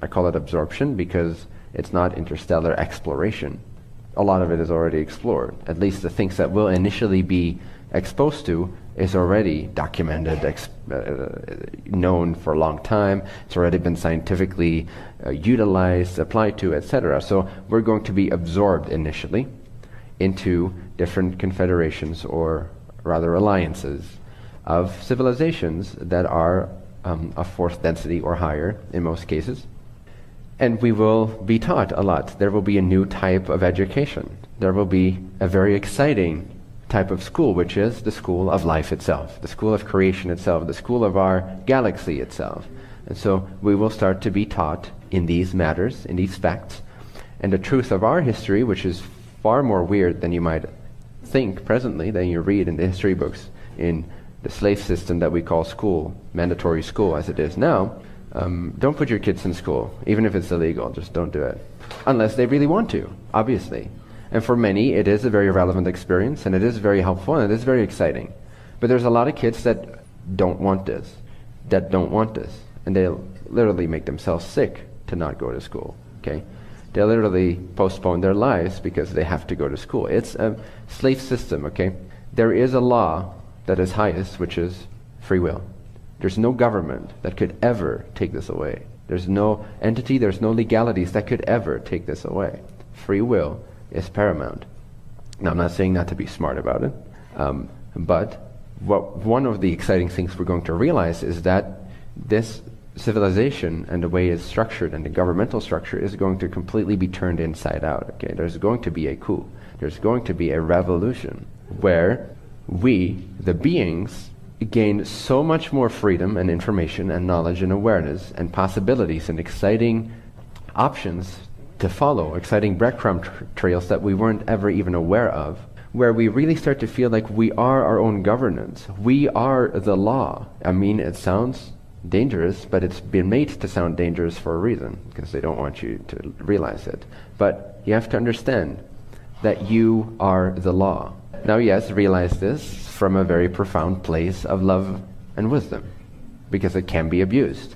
I call it absorption because it's not interstellar exploration. A lot of it is already explored. At least the things that we'll initially be exposed to is already documented, known for a long time. It's already been scientifically utilized, applied to, etc. So we're going to be absorbed initially into different confederations, or rather alliances, of civilizations that are of fourth density or higher in most cases. And we will be taught a lot. There will be a new type of education. There will be a very exciting type of school, which is the school of life itself, the school of creation itself, the school of our galaxy itself. And so we will start to be taught in these matters, in these facts, and the truth of our history, which is far more weird than you might think presently, than you read in the history books, in the slave system that we call school, mandatory school as it is now. Don't put your kids in school, even if it's illegal. Just don't do it. Unless they really want to, obviously. And for many, it is a very relevant experience, and it is very helpful, and it is very exciting. But there's a lot of kids that don't want this, and they'll literally make themselves sick to not go to school, okay? They'll literally postpone their lives because they have to go to school. It's a slave system, okay? There is a law that is highest, which is free will. There's no government that could ever take this away. There's no entity, there's no legalities that could ever take this away. Free will is paramount. Now, I'm not saying not to be smart about it, but one of the exciting things we're going to realize is that this civilization and the way it's structured and the governmental structure is going to completely be turned inside out. Okay, there's going to be a coup. There's going to be a revolution where we, the beings, gain so much more freedom and information and knowledge and awareness and possibilities and exciting options to follow, exciting breadcrumb trails that we weren't ever even aware of, where we really start to feel like we are our own governance. We are the law. I mean, it sounds dangerous, but it's been made to sound dangerous for a reason, because they don't want you to realize it. But you have to understand that you are the law. Now, yes, realize this from a very profound place of love and wisdom, because it can be abused.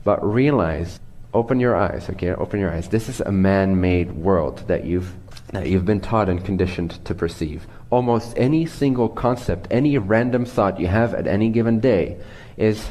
But realize, open your eyes, okay? Open your eyes. This is a man-made world that you've been taught and conditioned to perceive. Almost any single concept, any random thought you have at any given day is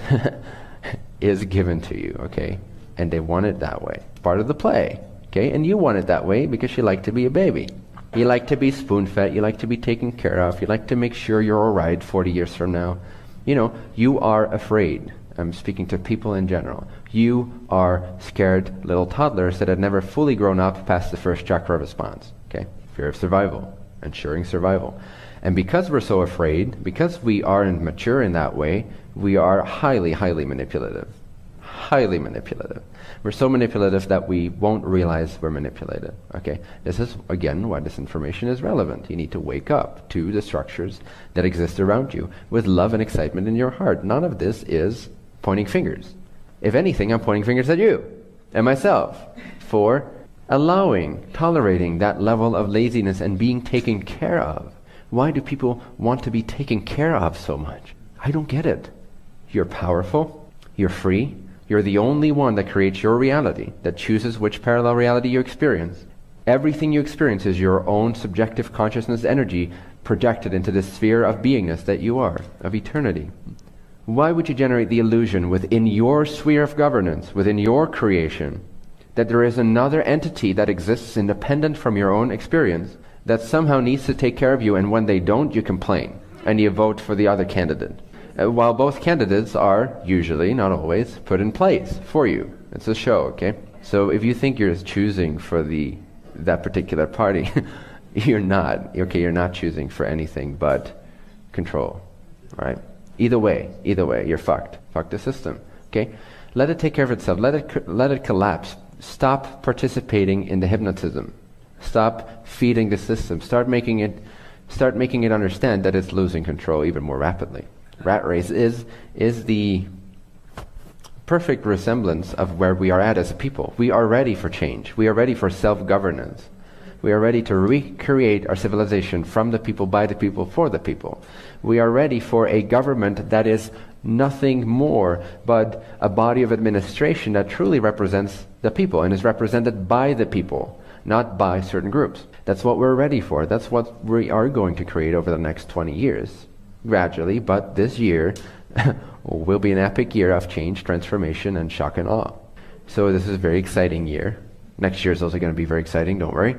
is given to you, okay? And they want it that way. It's part of the play, okay? And you want it that way because you like to be a baby. You like to be spoon-fed, you like to be taken care of, you like to make sure you're all right 40 years from now. You know, you are afraid. I'm speaking to people in general. You are scared little toddlers that had never fully grown up past the first chakra response, okay? Fear of survival, ensuring survival. And because we're so afraid, because we aren't mature in that way, we are highly, highly manipulative. Highly manipulative. We're so manipulative that we won't realize we're manipulated, okay? This is, again, why this information is relevant. You need to wake up to the structures that exist around you with love and excitement in your heart. None of this is pointing fingers. If anything, I'm pointing fingers at you and myself for allowing, tolerating that level of laziness and being taken care of. Why do people want to be taken care of so much? I don't get it. You're powerful. You're free. You're the only one that creates your reality, that chooses which parallel reality you experience. Everything you experience is your own subjective consciousness energy projected into the sphere of beingness that you are, of eternity. Why would you generate the illusion within your sphere of governance, within your creation, that there is another entity that exists independent from your own experience that somehow needs to take care of you, and when they don't, you complain and you vote for the other candidate? While both candidates are usually, not always, put in place for you. It's a show, okay? So if you think you're choosing for that particular party, you're not. Okay, you're not choosing for anything but control, right? Either way, you're fucked. Fuck the system, okay? Let it take care of itself. Let it collapse. Stop participating in the hypnotism. Stop feeding the system. Start making it understand that it's losing control even more rapidly. Rat race is the perfect resemblance of where we are at as a people. We are ready for change. We are ready for self-governance. We are ready to recreate our civilization from the people, by the people, for the people. We are ready for a government that is nothing more but a body of administration that truly represents the people and is represented by the people, not by certain groups. That's what we're ready for. That's what we are going to create over the next 20 years. Gradually, but this year will be an epic year of change, transformation, and shock and awe. So this is a very exciting year. Next year is also going to be very exciting, don't worry.